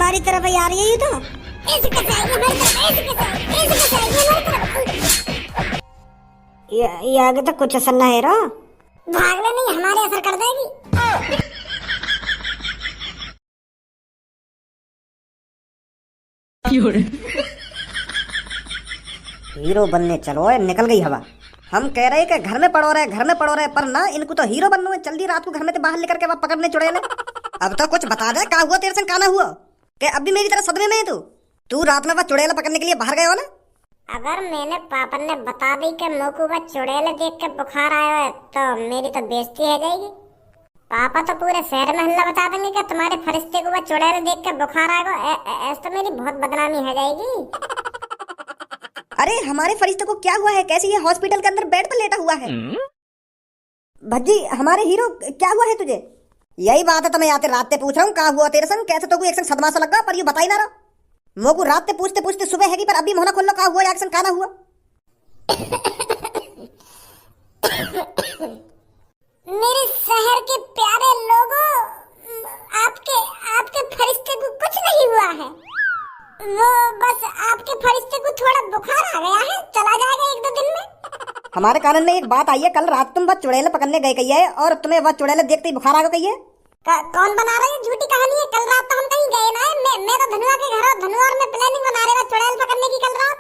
हमारी तरफ ही आ रही है ये तो। ऐसे कैसे आएगी हमारी तरफ, ऐसे कैसे आएगी हमारी तरफ। ये आगे तक कुछ असर ना है रो। भागले नहीं, हमारे असर कर देगी। हीरो बनने चलो, निकल गई हवा। हम कह रहे कि घर में पड़ो रहे, घर में पड़ो रहे, पर ना, इनको तो हीरो बनना है। जल्दी रात को घर में से बाहर लेकर के वह पकड़ने चुड़ैले। अब तो कुछ बता दे, क्या हुआ तेरे से, क्या ना हुआ? कि अब भी मेरी तरह सदमे में है तू रात में वह चुड़ैला पकड़ने के लिए बाहर गए हो ना? अगर मैंने पापा ने बता दी कि मोकू का चुड़ैले देख के बुखार आया है तो मेरी तो बेइज्जती हो जाएगी। पापा तो पूरे शहर में हल्ला बता देंगे कि तुम्हारे फरिश्ते को वह चुड़ैले देख के बुखार आएगा। ऐसे तो मेरी बहुत बदनामी हो जाएगी। अरे हमारे फरिश्ते को क्या हुआ है? कैसे ये हॉस्पिटल के अंदर बेड पर लेटा हुआ है? भज्जी हमारे हीरो, क्या हुआ है तुझे? यही बात है तो मैं आते रात से पूछ रहा हूँ, क्या हुआ तेरे संग? कैसे तो कोई एक संग सदमा सा लगा, पर ये बता ही ना रहा। मोकू रात से पूछते पूछते सुबह है कि, पर अभी मोहना खोल लो, क्या हुआ एक्शन, क्या ना हुआ? मेरे शहर के प्यारे लोगों, आपके आपके फरिश्ते को कुछ नहीं हुआ है। वो बस आपके फरिश्ते को थोड़ा बुखार आ गया है, चला जाएगा 1-2 दिन में। हमारे कानून में एक बात आई है, कल रात तुम वह चुड़ैले पकड़ने गए कही है और तुम्हें वह चुड़ैले देखते ही बुखार आ गया कही है। कौन बना रहा है? झूठी कहानी है। कल रात तो हम कहीं गए ना है। मैं तो धनुआ के घर, धनुआ में प्लानिंग बना रहे थे चुड़ैल पकड़ने की कल रात।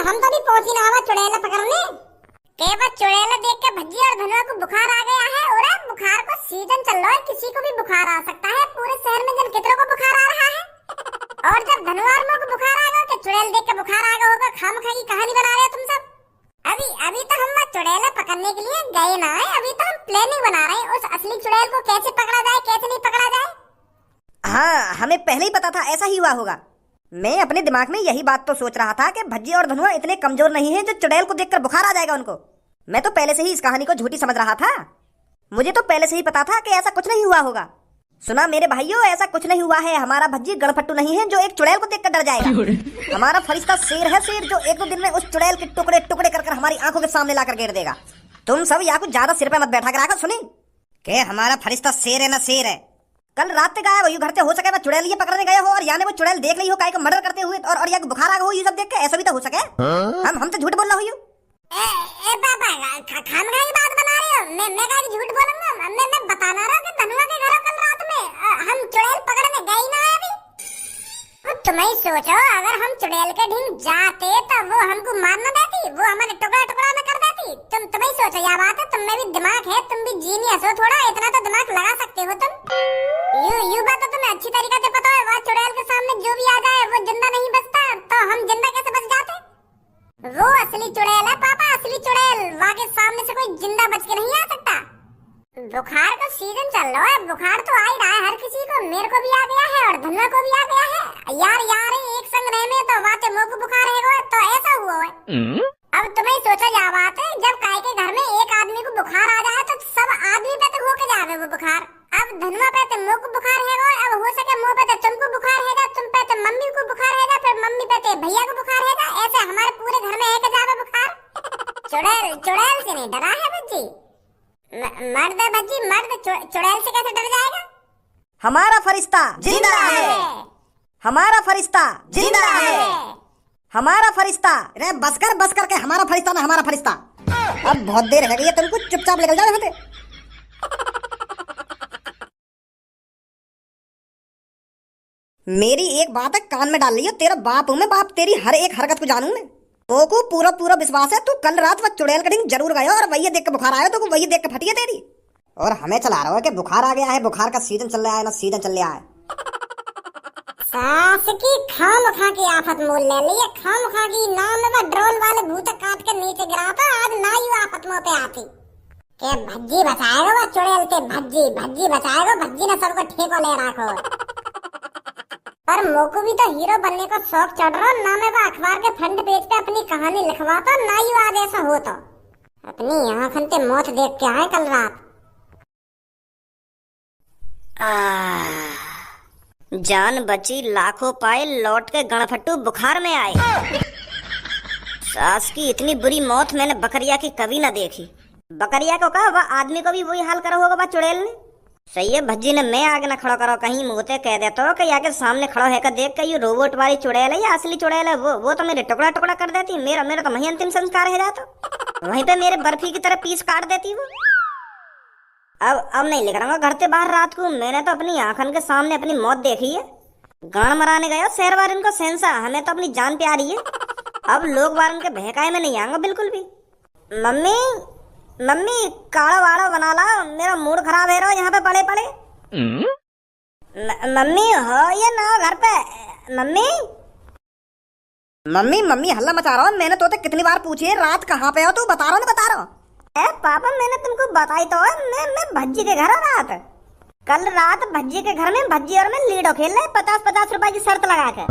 हम तो भी पहुंची ना हुआ चुड़ैल पकड़ने। केवल चुड़ैल देख के भज्जी और धनुआ को बुखार आ गया है। और बुखार का सीजन चल रहा है, किसी को भी बुखार आ सकता है। पूरे शहर में जन कितनों को बुखार आ रहा है। और जब धनुआ को बुखार आ गया तो चुड़ैल देख के बुखार आ गया होगा। खामखा की कहानी बना रहे हो तुम सब। अभी तो हम चुड़ैल पकड़ने के लिए गए ना है। अभी तो हम प्लानिंग बना रहे हैं उस असली चुड़ैल को कैसे पकड़ा जाए, कैसे नहीं पकड़ा जाए। हाँ, हमें पहले ही पता था ऐसा ही हुआ होगा। मैं अपने दिमाग में यही बात तो सोच रहा था कि भज्जी और धनुआ इतने कमजोर नहीं है जो चुड़ैल को देखकर बुखार आ जाएगा उनको। मैं तो पहले से ही इस कहानी को झूठी समझ रहा था। मुझे तो पहले से ही पता था कि ऐसा कुछ नहीं हुआ होगा। सुना मेरे भाइयों, ऐसा कुछ नहीं हुआ है। हमारा भज्जी गड़फट्टू नहीं है जो एक चुड़ैल को देखकर डर जाएगा। हमारा फरिश्ता शेर है, शेर, जो 1-2 दिन में उस चुड़ैल के टुकड़े टुकड़े कर हमारी आंखों के सामने लाकर गिर देगा। तुम सब या कुछ ज्यादा सिर पे मत बैठा कर आकर सुनी कि हमारा फरिश्ता शेर है ना शेर है। कल रात गए वही घर से, हो सके चुड़ैल ये पकड़ने गए हो और यानी वो चुड़ैल देख ली हो काय को मर्डर करते हुए और या बुखार आ गया हो, ये सब देख के ऐसा भी तो हो सके। हम तो झूठ बोल रहा हूँ। ए पापा, खामखा की बात बना रहे हो। मैं क्या झूठ बोलूंगा? मैं बता ना रहा कि धनुआ के घर कल रात में हम चुड़ैल पकड़ने गए ना अभी। तुम ही सोचो, अगर हम चुड़ैल के ढींग जाते तो वो हमको मार न देती, वो हमारे टुकड़ा टुकड़ा में कर देती। तुम ही सोचो, यह बात है। तुम में भी दिमाग है, तुम भी जीनियस हो थोड़ा, इतना तो दिमाग लगा सकते हो तुम। यू बात तो तुम्हें अच्छी तरीके से पता है। वह चुड़ैल के सामने जो भी आ जाए वो जिंदा नहीं बचता, तो हम जिंदा कैसे बच जाते? वो असली चुड़ैल है पापा, असली चुड़ैल। वहाँ के सामने से कोई जिंदा बच के नहीं आ सकता। बुखार का सीजन चल रहा है, बुखार तो आ ही रहा है हर किसी को। मेरे को भी आ गया है और धनुआ को भी आ गया है। यार एक संग रहने तो वाते मोको बुखार है तो ऐसा हुआ है। अब तुम्हें सोचा जा बात है, जब काय के घर में एक आदमी को बुखार आ जाए तो सब आदमी पे तो होके जावे वो बुखार। अब धनुआ पे तो मोको बुखार है, अब हो सके मुँह पे तो तुमको बुखार है, तुम पे तो मम्मी को बुखार है, फिर मम्मी पे तो भैया को बुखार है। ऐसे हमारे पूरे घर में है के जावे बुखार। चुड़ैल से नहीं डरा है भज्जी। मर्द भज्जी, मर्द चुड़ैल से कैसे डर जाएगा? हमारा फरिश्ता जिंदा है, हमारा फरिश्ता जिंदा है, हमारा फरिश्ता। रे बस कर के हमारा फरिश्ता ना हमारा फरिश्ता। अब बहुत देर रह गई है, तुमको चुपचाप निकल जाओ यहाँ से। मेरी एक बात है कान में डाल लियो, तेरा बाप हूं मैं, बाप तेरी हर एक हरकत को जानू मैं। तो को पूरा विश्वास है। तू कल रात वह चुड़ैल का ढींग जरूर गया और वही देख के बुखार आया, तो वही देख के फटी है तेरी। और हमें चला रहा है कि बुखार आ गया है, बुखार का सीजन चल रहा है ना, सीजन चल रहा है। सास की खामखा की आफत मोल ले ली। खामखा की नाम में ड्रोन वाले भूत काट के नीचे गिराता, आज ना ही आफत मुंह पे आती के भज्जी बचाएगा वो चुड़ैल से। भज्जी बचाएगा, भज्जी ने सबको ठेको ले रखो। पर मोको भी तो हीरो बनने का शौक चढ़ रहा, ना मैं वो अखबार के फ्रंट पेज पे अपनी कहानी लिखवाता, ना ही आज ऐसा होता। अपनी आंखन से मौत देख के आए कल रात। जान बची लाखों पाए, लौट के गणफट्टू बुखार में आए। सास की इतनी बुरी मौत मैंने बकरिया की कभी ना देखी। बकरिया को कहा, वह आदमी को भी वही हाल करा होगा वह चुड़ैल ने। सही है भज्जी ने मैं आगे ना खड़ा करो, कहीं मुँहते कह देता हो कि आके सामने खड़ा है का देख के ये रोबोट वाली चुड़ैल है या असली चुड़ैल है, वो तो मेरे टुकड़ा टुकड़ा कर देती, मेरा मेरा तो वही अंतिम संस्कार है जाता, वहीं पे मेरे बर्फी की तरह पीस काट देती वो। अब नहीं निकलूंगा घर से बाहर रात को, मैंने तो अपनी आंखन के सामने अपनी मौत देखी है। गान मराने गया शहर वारन को सेंसा, हमें तो अपनी जान प्यारी है। अब लोग वारन के बहकाए में नहीं आऊंगा बिल्कुल भी। मम्मी मम्मी काढ़ा वाड़ा बना ला, मेरा मूड खराब है रो यहाँ पे पड़े पड़े। मम्मी हो ये ना हो घर पे। मम्मी मम्मी मम्मी हल्ला मचा रहा हूँ, मैंने तो कितनी बार पूछी है रात कहाँ पे हो तू, बता रहा हूँ ना बता रहा हूँ। पापा मैंने तुमको बताई तो है, मैं भज्जी के घर रात कल रात भज्जी के घर में भज्जी और मैं लीडो खेल रहे 50-50 रुपए की शर्त लगा के।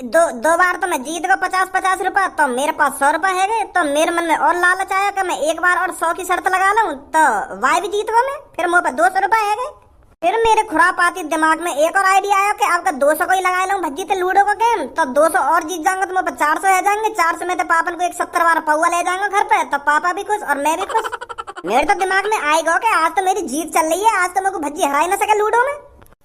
तो दो बार तो मैं जीत गया 50-50 रुपए, तो मेरे पास 100 रुपए है गए, तो मेरे मन में और लालच आया कि मैं एक बार और 100 की शर्त लगा लूं, तो वाई भी जीत गया मैं, फिर मुझे पर 200 रुपए है गए। फिर मेरे खुरापाती दिमाग में एक और आइडिया आया कि आपका 200 को ही लगा लूं भज्जी ते लूडो का गेम, तो 200 और जीत जाऊंगा तो मुझे पर 400 है जाएंगे, 400 में तो पापन को एक 70 बार पौवा ले जाऊंगा घर पे, तो पापा भी खुश और मैं भी खुश। मेरे तो दिमाग में आएगा कि आज तो मेरी जीत चल रही है, आज तो मेरे को भज्जी हरा ही ना सके लूडो में।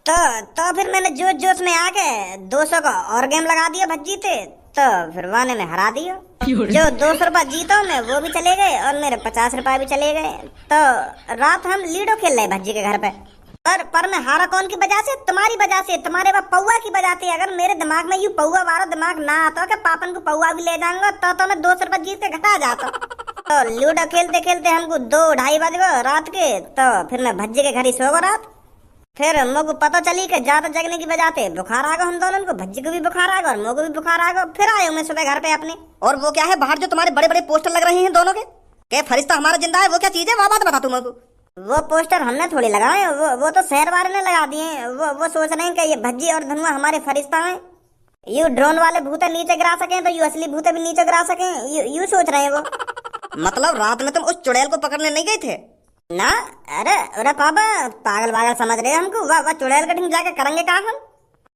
तो फिर मैंने जोश जोश में आके 200 का और गेम लगा दिया भज्जी थे, तो फिर वाने में हरा दिया। जो 200 रुपए जीता मैं वो भी चले गए और मेरे 50 रुपए भी चले गए। तो रात हम लीडो खेल रहे भज्जी के घर पे, पर मैं हारा कौन की वजह से, तुम्हारी वजह से, तुम्हारे बाप पौवा की वजह से। अगर मेरे दिमाग में यू पौवा वाला दिमाग ना आता कि पापन को पौवा भी ले जाऊंगा, तो मैं 200 रुपए जीत के घर आ जाता। तो लूडो खेलते खेलते हमको 2-2:30 बज गए रात के, तो फिर मैं भज्जी के घर ही सो गया रात। फिर मुझको पता चली कि ज्यादा जगने की वजह से बुखार आ गया हम दोनों को, भज्जी को भी बुखार आ गया और मुझको भी बुखार आ गया। फिर आया मैं सुबह घर पे अपने। और वो क्या है बाहर जो तुम्हारे बड़े बड़े पोस्टर लग रहे हैं दोनों के, क्या फरिश्ता हमारा जिंदा है, वो क्या चीज है, वो बात बता तुम मुझको। वो पोस्टर हमने थोड़ी लगाए, वो तो शहर वाले ने लगा दिए। वो सोच रहे हैं कि ये भज्जी और धनुआ हमारे फरिश्ता हैं, यू ड्रोन वाले भूते नीचे गिरा सकें तो यू असली भूते भी नीचे गिरा सकें, यू सोच रहे हैं वो। मतलब रात में तुम उस चुड़ैल को पकड़ने नहीं गए थे ना? अरे पापा पागल पागल समझ रहे हमको, वाह चुड़ैल कटिंग जाके करेंगे कहा हम।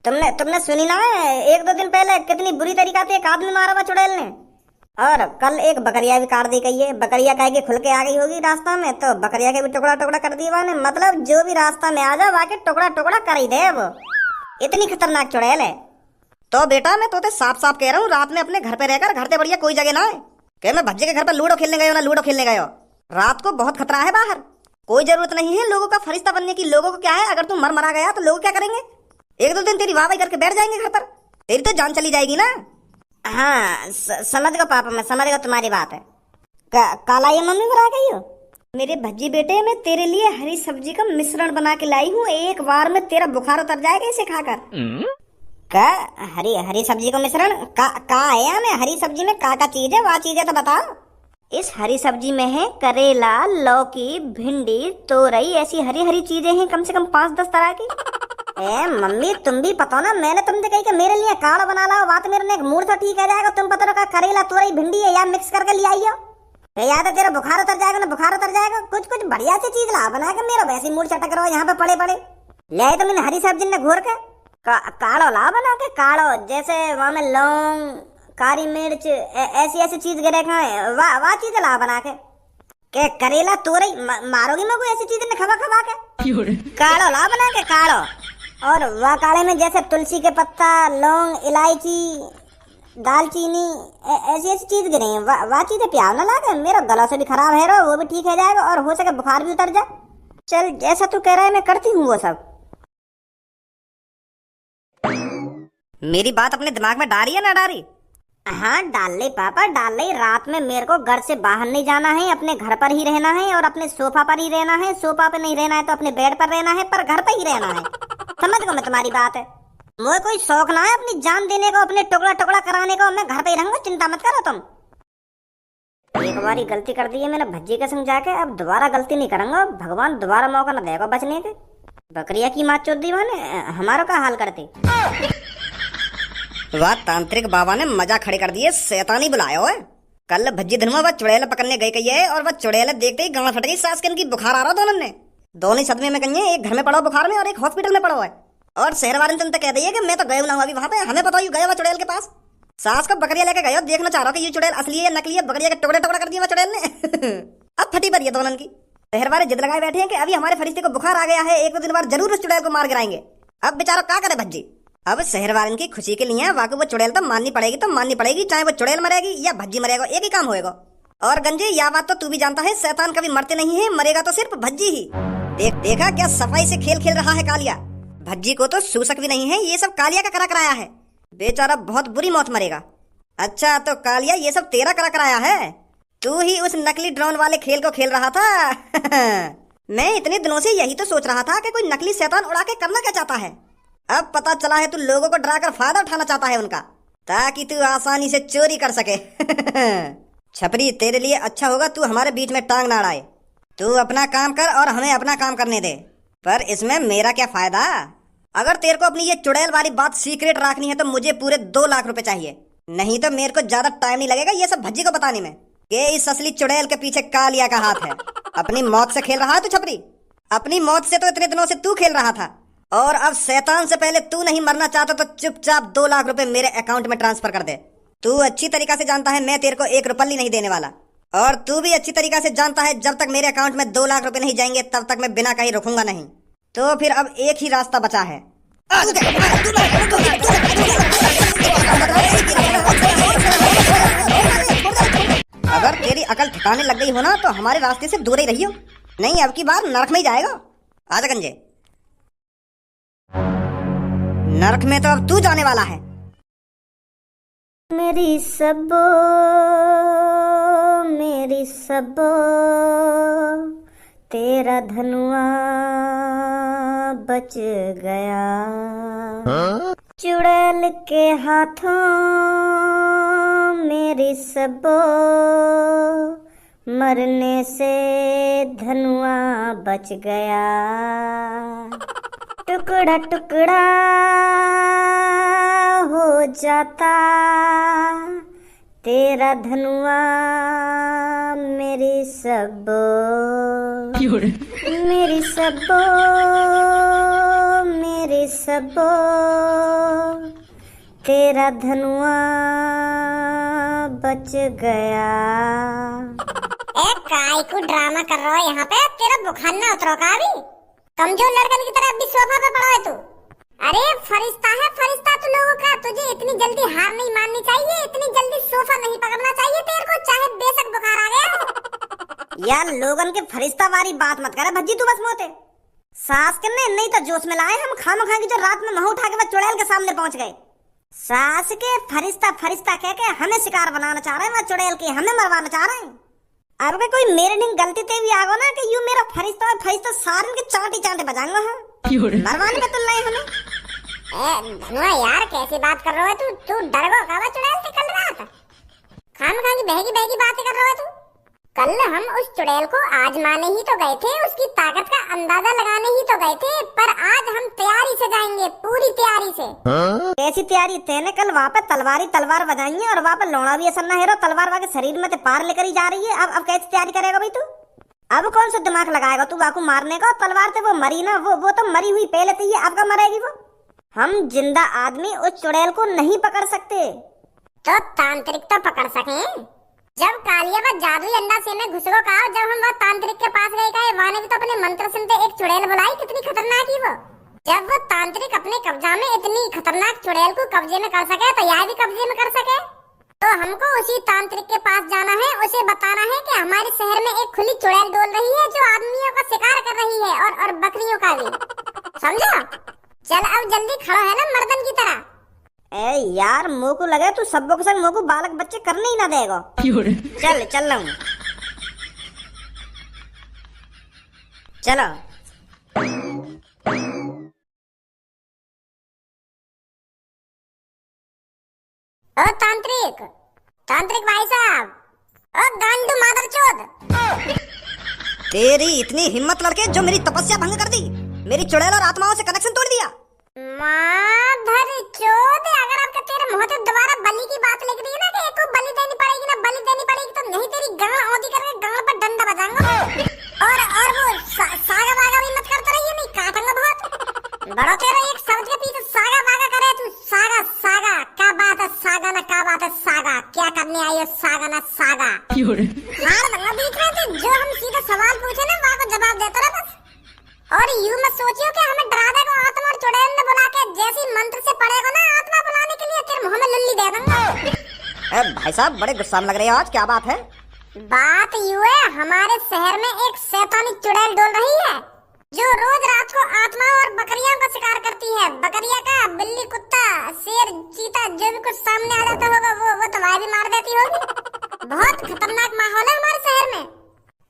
तुमने सुनी ना है 1-2 दिन पहले कितनी बुरी तरीका से एक आदमी मारा हुआ चुड़ैल ने, और कल एक बकरिया भी काट दी गई है। बकरिया कह के खुल के आ गई होगी रास्ता में, तो बकरिया के भी टुकड़ा टुकड़ा कर दिया ने। मतलब जो भी रास्ता में आ जाए वाके टुकड़ा टुकड़ा कर ही दे, वो इतनी खतरनाक चुड़ैल है। तो बेटा मैं तो साफ साफ कह रहा हूँ, रात में अपने घर पे रहकर घर से बढ़िया कोई जगह ना है कि मैं भज्जे के घर पर लूडो खेलने गए हो ना लूडो खेलने गए हो। रात को बहुत खतरा है बाहर, कोई जरूरत नहीं है लोगों का फरिश्ता बनने की। लोगों को क्या है, अगर तू मरा गया तो लोग क्या करेंगे, 1-2 दिन तेरी वाह करके बैठ जाएंगे घर पर, तेरी तो जान चली जाएगी ना। हाँ समझ गया पापा, मैं समझ गया तुम्हारी बात है। काला ये मम्मी बना गई हो मेरे भज्जी बेटे, मैं तेरे लिए हरी सब्जी का मिश्रण बना के लाई हूँ, एक बार में तेरा बुखार उतर जाएगा इसे खाकर। का हरी सब्जी का मिश्रण का है हमें, हरी सब्जी में का चीज है, वह चीज है तो बताओ। इस हरी सब्जी में है करेला, लौकी, भिंडी, तोरई, ऐसी हरी हरी चीजें हैं कम से कम 5-10 तरह की। मम्मी तुम भी पता ना, मैंने तुमसे कही कि मेरे लिए काढ़ा बना ला, बात मेरे लिए मूड तो ठीक है जाएगा। तुम पता ना करेला तोरई भिंडी है या मिक्स करके ले आइयो, याद है तेरा बुखार उतर जाएगा ना, बुखार उतर जाएगा। कुछ बढ़िया सी चीज ला बना के, मेरा वैसे मूड चटक रहा है यहाँ पे पड़े पड़े। ले तो मैंने हरी सब्जी ने घोर के काढ़ो ला बना के, काढ़ो जैसे वहां में लौंग, काली मिर्च, ऐसी चीज गिरे खाए, वाह चीज ला बना के करेला तोरई मारोगी मैं कोई ऐसी चीज ने खवा के काढ़ो ला बना के काढ़ो। और वह काढ़े में जैसे तुलसी के पत्ता, लौंग, इलायची, दालचीनी, ऐसी चीज गिरे हैं, वाह चीजें प्यार ना लागे। मेरा गला से भी खराब है रो, वो भी ठीक है जाएगा और हो सके बुखार भी उतर जाए। चल जैसा तू कह रहा है मैं करती हूँ वो सब। मेरी बात अपने दिमाग में डाली है ना डाली? हाँ डाल ले पापा डाल ले। रात में मेरे को घर से बाहर नहीं जाना है, अपने घर पर ही रहना है और अपने सोफा पर ही रहना है। सोफा पे नहीं रहना है तो अपने बेड पर रहना है, पर घर पर ही रहना है। समझ गो मैं तुम्हारी बात है। मुझे कोई शौक ना है अपनी जान देने को, अपने टुकड़ा टुकड़ा कराने को। मैं घर पे ही रहूंगा, चिंता मत करो तुम। एक बारी गलती कर दी है मैंने भज्जी के संग जाके, अब दोबारा गलती नहीं करूंगा। भगवान दोबारा मौका न देगा बचने के। बकरिया की माँ चोद दी माने, हमारा का हाल करती। वाह तांत्रिक बाबा ने मजा खड़े कर दिए, शैतानी बुलाया है। कल भज्जी धनुआ वह चुड़ैल पकड़ने गई कही है, और वह चुड़ैल देखते ही गांड फट गई। सास के इनकी बुखार आ रहा दोनों ने, दोनों सदमे में कही है। एक घर में पड़ा बुखार में और एक हॉस्पिटल में पड़ा है। और शहर वाले ने कह दिया कि मैं तो गए ना अभी वहां पे, हमें पता ही गया हुआ चुड़ैल के पास। सास को बकरिया लेके गए, देखना चाह रहा कि ये चुड़ैल असली है नकली है। बकरिया के टुकड़े टुकड़ा कर दिया चुड़ैल ने। अब फटी पड़ी है दोनों की। शहर वाले जिद लगाए बैठे हैं कि अभी हमारे फरिश्ते को बुखार आ गया है, एक दो दिन बाद जरूर उस चुड़ैल को मार गिराएंगे। अब बेचारा क्या करे भज्जी। अब शहर वाले की खुशी के लिए वाकई वो चुड़ैल तो माननी पड़ेगी, तो माननी पड़ेगी, चाहे वो चुड़ैल मरेगी या भज्जी मरेगा, एक ही काम होएगा। और गंजे यह बात तो तू भी जानता है, शैतान कभी मरते नहीं है, मरेगा तो सिर्फ भज्जी ही। देखा क्या सफाई से खेल खेल रहा है कालिया। भज्जी को तो सूसक भी नहीं है, ये सब कालिया का करा कराया है। बेचारा बहुत बुरी मौत मरेगा। अच्छा तो कालिया ये सब तेरा करा कराया है, तू ही उस नकली ड्रोन वाले खेल को खेल रहा था। मैं इतने दिनों से यही तो सोच रहा था कि कोई नकली शैतान उड़ा के करना क्या चाहता है। अब पता चला है तू लोगों को डराकर फायदा उठाना चाहता है उनका, ताकि तू आसानी से चोरी कर सके। छपरी तेरे लिए अच्छा होगा तू हमारे बीच में टांग ना अड़ाए। तू अपना काम कर और हमें अपना काम करने दे, पर इसमें मेरा क्या फायदा। अगर तेरे को अपनी ये चुड़ैल वाली बात सीक्रेट रखनी है तो मुझे पूरे 2 लाख रुपए चाहिए, नहीं तो मेरे को ज्यादा टाइम नहीं लगेगा ये सब भज्जी को बताने में कि इस असली चुड़ैल के पीछे कालिया का हाथ है। अपनी मौत से खेल रहा है तू छपरी, अपनी मौत से तो इतने दिनों से तू खेल रहा था, और अब शैतान से पहले तू नहीं मरना चाहता तो चुपचाप 2 लाख रुपए मेरे अकाउंट में ट्रांसफर कर दे। तू अच्छी तरीका से जानता है मैं तेरे को 1 रुपया नहीं देने वाला, और तू भी अच्छी तरीका से जानता है जब तक मेरे अकाउंट में 2 लाख रुपए नहीं जाएंगे तब तक मैं बिना कहीं रुकूंगा नहीं। तो फिर अब एक ही रास्ता बचा है। अगर तेरी अकल ठिकाने लग गई हो ना तो हमारे रास्ते से दूर ही रहियो, नहीं अब की बार नरक में ही जाएगा। आजा गंजे, नरक में तो अब तू जाने वाला है। मेरी सबो तेरा धनुआ बच गया। चुड़ैल के हाथों मेरी सबो, मरने से धनुआ बच गया। टुकड़ा टुकड़ा हो जाता तेरा धनुआ मेरी सबो, मेरी सबो, मेरी सबो तेरा धनुआ बच गया। काय को ड्रामा कर रहा है यहाँ पे, तेरा बुखार ना उतरो का अभी? कमजोर लड़कन की तरह अभी सोफा पे पड़ा है तू। अरे फरिश्ता है फरिश्ता तू लोगों का, तुझे इतनी जल्दी हार नहीं माननी चाहिए, इतनी जल्दी सोफा नहीं पकड़ना चाहिए तेरे को, चाहे बेशक बुखार आ गया। यार लोगन के फरिश्ता वाली बात मत करे भज्जी, तू बस मोते सास के नहीं तो जोश में लाए हम खामखा की जो रात में महू उठा के वह चुड़ैल के सामने पहुंच गए। सास के फरिश्ता फरिश्ता कह के हमें शिकार बनाना चाह रहे हैं, वह चुड़ैल की हमें मरवाना चाह रहे हैं। अब कोई मेरे ढंग गलती ते भी आगो ना कि यू मेरा फरिश्ता और फरिश्ता सारे के चांटे चांटे बजाएंगे हम, मरवाने पे तुल रहे हमें। धनुआ यार कैसी बात कर रहा है तू डर गो का चुड़ैल से कल रात खामखा की बहगी बहगी बातें कर रहा है तू। कल हम उस चुड़ैल को आजमाने ही तो गए थे, उसकी ताकत का अंदाजा लगाने ही तो गए थे, पर आज हम तैयारी से जाएंगे, पूरी तैयारी से। कैसी तैयारी? तेने कल वहाँ पे तलवार बजाई है और वहाँ पे लौड़ा भी ऐसा न हेरो, तलवार वहाँ के शरीर में ते पार लेकर ही जा रही है। अब कैसी तैयारी करेगा भाई तू? अब कौन सा दिमाग लगाएगा तू वाकू मारने का? तलवार से वो मरी ना, वो तो मरी हुई पहले थी, अब का मरेगी वो? हम जिंदा आदमी उस चुड़ैल को नहीं पकड़ सकते, तो तांत्रिक तो पकड़ सके। जब कालिया का जादुई अंडा से में घुसरो का, जब हम वो तांत्रिक के पास गए का, वाने भी तो अपने मंत्र सुनते एक चुड़ैल बुलाई, कितनी खतरनाक ही वो। जब वो तांत्रिक अपने कब्जा में इतनी खतरनाक चुड़ैल को कब्जे में कर सके तो यह भी कब्जे में कर सके। तो हमको उसी तांत्रिक के पास जाना है, उसे बताना है कि हमारे शहर में एक खुली चुड़ैल डोल रही है जो आदमियों का शिकार कर रही है और बकरियों का भी, समझा? चल अब जल्दी खड़ा है ना मर्दन की तरह। ए यार मुँह को लगे तू सब के संग मुँह को बालक बच्चे करने ही ना देगा। चल रहा हूँ, चलो। ओ तांत्रिक भाई साहब, ओ गांडू मादरचोद, तेरी इतनी हिम्मत लड़के जो मेरी तपस्या भंग कर दी, मेरी चुड़ैल और आत्माओं से कनेक्शन तोड़ दिया। मादरचोद, अगर आपका तेरे मुंह से दोबारा बलि की बात लिख रही है ना कि एक को बलि देनी पड़ेगी ना, बलि देनी पड़ेगी, तो नहीं तेरी गांड औंधी करके गांड पर डंडा बजाऊंगा। और वो सागा वागा भी मत करते रहिए, नहीं काटूंगा बहुत। बड़ा तेरा एक शब्द के पीछे सागा वागा करे तू, सागा क्या बात है सागा ना, क्या बात है सागा, क्या करने आई हो सागा ना सागा। हाँ बीच में जो हम सीधा सवाल पूछे ना वहाँ जवाब देता रहा बस। और यूं मत सोचियो कि हमें डरा देगा आत्मा और चुड़ैल ने बुला के, जैसी मंत्र से पड़ेगा ना आत्मा बुलाने के लिए तेरे मुंह में लुल्ली दे दूंगा। भाई साहब बड़े गुस्सा में लग रहे हो आज, क्या बात है? बात यूं है, हमारे शहर में एक शैतानी चुड़ैल डोल रही है जो रोज रात को आत्मा और बकरियों का शिकार करती है। बकरिया का बिल्ली, कुत्ता, शेर, चीता जो भी कुछ सामने आ जाता होगा वो तबाही भी मार देती होगी। बहुत खतरनाक माहौल है हमारे शहर में।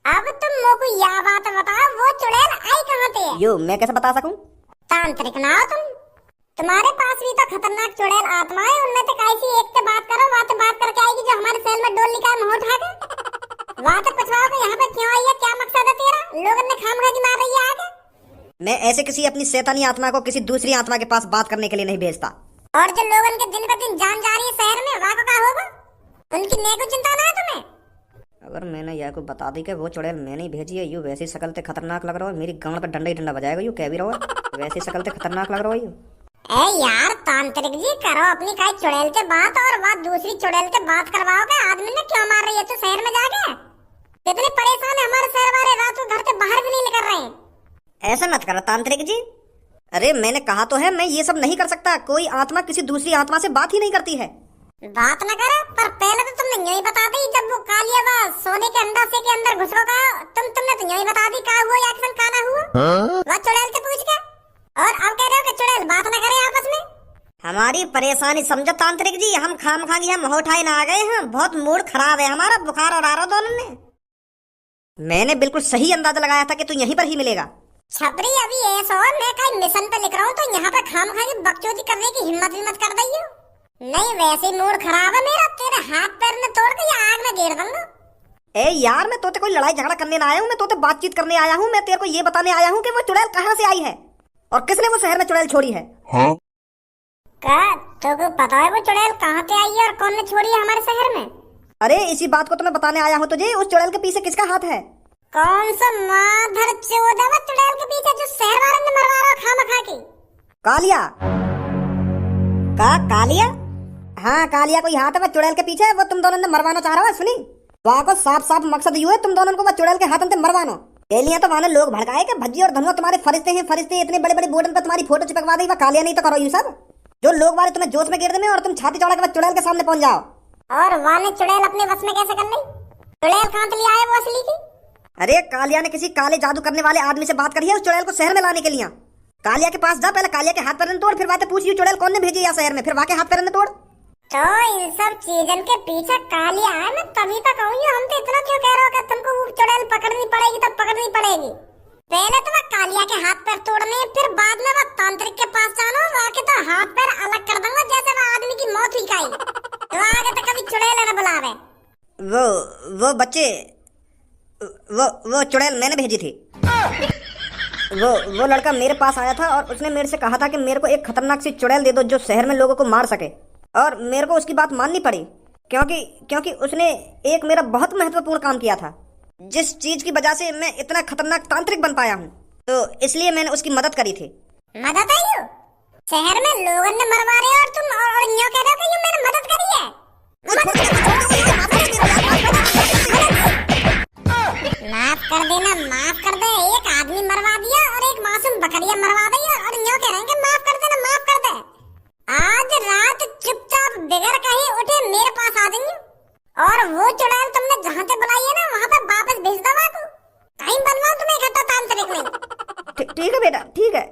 अब तुम मोको यह बात बताओ, वो चुड़ैल आई कहाँ से है? यो मैं कैसे बता सकूं? तांत्रिक ना हो तुम, तुम्हारे पास भी तो खतरनाक चुड़ैल आत्मा है। उनमें से कैसी एक से बात करो, वहाँ से बात करके आएगी जो हमारे शहर में डोल निकाय मुंह उठा के। वहाँ से पूछवाओ कि यहाँ पे क्यों आई है, क्या मकसद है तेरा, लोगों ने खामखा की मार रही है आगे। मैं ऐसे किसी अपनी शैतानी आत्मा को किसी दूसरी आत्मा के पास बात करने के लिए नहीं भेजता। और जो लोगों के दिन ब दिन जान जा रही है शहर में, वहाँ को क्या होगा? उनकी नेको चिंता ना है तुम्हें? अगर मैंने यह को बता दी कि वो चुड़ैल मैंने ही भेजी है, यू वैसी शकल से खतरनाक लग रहा है, मेरी गांड पे डंडा ही डंडा बजाएगा। यू कह भी रहो वैसी शकल से खतरनाक लग रहा है। यू ए यार तांत्रिक जी, करो अपनी काय चुड़ैल से बात और वहाँ दूसरी चुड़ैल से बात करवाओगे। आदमी ने क्यों मार रही है तू शहर में जाके? कितने परेशान है हमारे शहर वाले, रात को घर से बाहर भी नहीं निकल रहे। ऐसा मत करो तांत्रिक जी। अरे मैंने कहा तो है मैं ये सब नहीं कर सकता। कोई आत्मा किसी दूसरी आत्मा से बात ही नहीं करती है। बात न करे, पर पहले तो तुमने यूं ही बता दी जब वो कालिया बा सोने के अंडासे के अंदर घुस गया। तुमने तो यूं ही बता दी का हुआ या एक्शन खाना हुआ। वो चुड़ैल से पूछ के, और अब कह रहे हो कि चुड़ैल बात न करे आपस में। हमारी परेशानी समझो तांत्रिक जी, हम खामखा की हम होठाई ना आ गए हैं। बहुत मूड खराब है हमारा, बुखार और आ रहा दोनों में। मैंने बिल्कुल सही अंदाजा लगाया था कि तू यहीं पर ही मिलेगा। छपरी अभी ऐसा हो, मैं कहीं मिशन पे लिख रहा हूँ तो यहाँ पे खामखा की बकचोदी करने की हिम्मत भी मत कर दइयो। नहीं वैसे ही मूड खराब है मेरा, तेरे हाथ पैर में तोड़ के या आग में गिर दूंगा। ए यार मैं तोते कोई लड़ाई झगड़ा करने ना आया हूँ, मैं तोते बातचीत करने आया हूँ। मैं तेरे को ये बताने आया हूँ कि वो चुड़ैल कहाँ से आई है और किसने वो शहर में चुड़ैल छोड़ी है। हाँ? का तो पता है वो चुड़ैल कहाँ से आई है और कौन ने छोड़ी है हमारे शहर में? अरे इसी बात को तो मैं बताने आया हूँ तुझे। उस चुड़ैल के पीछे किसका हाथ है? कौन सा माधर चोदा वो चुड़ैल के पीछे जो शहर वालों ने मरवा रहा खामखा की? कालिया। कालिया? हाँ कालिया कोई हाथ है वो चुड़ैल के पीछे। वो तुम दोनों ने मरवाना चाह रहा है। सुनी वहाँ को साफ साफ मकसद यू है तुम दोनों को वो चुड़ैल के हाथों से मरवाना। के लिए तो वहाँ लोग भड़काए कि भज्जी और धनुआ तुम्हारे फरिश्ते हैं। फरिश्ते इतने बड़े बड़े बोर्ड पर तुम्हारी फोटो चिपकवा दी। कालिया नहीं तो करो यू सब जो लोग वाले तुम्हें जोश में गिर दें और तुम छाती चौड़ा के चुड़ैल के सामने पहुंच जाओ। और वाने चुड़ैल अपने बस में कैसे कर ली? चुड़ैल कहाँ से ले आए वो असली की? अरे कालिया ने किसी काले जादू करने वाले आदमी से बात करी है उस चुड़ैल को शहर में लाने के लिए। कालिया के पास जा, पहले कालिया के हाथ पैर तोड़, फिर बातें पूछ चुड़ैल कौन ने भेजी या शहर में, फिर वहाँ के हाथ पैर तोड़। तो इन सब चीजन के पीछे कालिया है। मैं तभी तो कहूँ हम तो इतना क्यों कह रहे हो कि तुमको वो चुड़ैल पकड़नी पड़ेगी, तब पकड़नी पड़ेगी। पहले तो मैं कालिया के हाथ पैर तोड़ने, फिर बाद में वो तांत्रिक के पास जाना, वहाँ के तो हाथ पैर अलग कर दूंगा जैसे वो आदमी की मौत हुई काई। तो आगे तो कभी चुड़ैल न बुलावे। वो बच्चे वो चुड़ैल मैंने भेजी थी। वो लड़का मेरे पास आया था और उसने मेरे से कहा था कि मेरे को एक खतरनाक सी चुड़ैल दे दो जो शहर में लोगों को मार सके। और मेरे को उसकी बात माननी पड़ी क्योंकि उसने एक मेरा बहुत महत्वपूर्ण काम किया था, जिस चीज की वजह से मैं इतना खतरनाक तांत्रिक बन पाया हूँ। तो इसलिए मैंने उसकी मदद करी थी। मदद आई हो? शहर में लोगों ने मरवा रहे और तुम और यूं कह रहे हो कि ये मैंने मदद करी है। माफ कर देना, माफ कर दे। एक आदमी मरवा दिया और एक मासूम बकरिया मरवा दी और यूं कह रहे हैं कि माफ कर देना, माफ कर दे। आज रात चुपचाप बगैर कहीं उठे मेरे पास आ जाइए और वो चुड़ैल तुमने जहाँ से बुलाई है ना वहाँ पे वापस भेज दो। कहीं बनवाओ तुम्हें इकट्ठा तांत्रिक नहीं। ठीक है बेटा, ठीक है।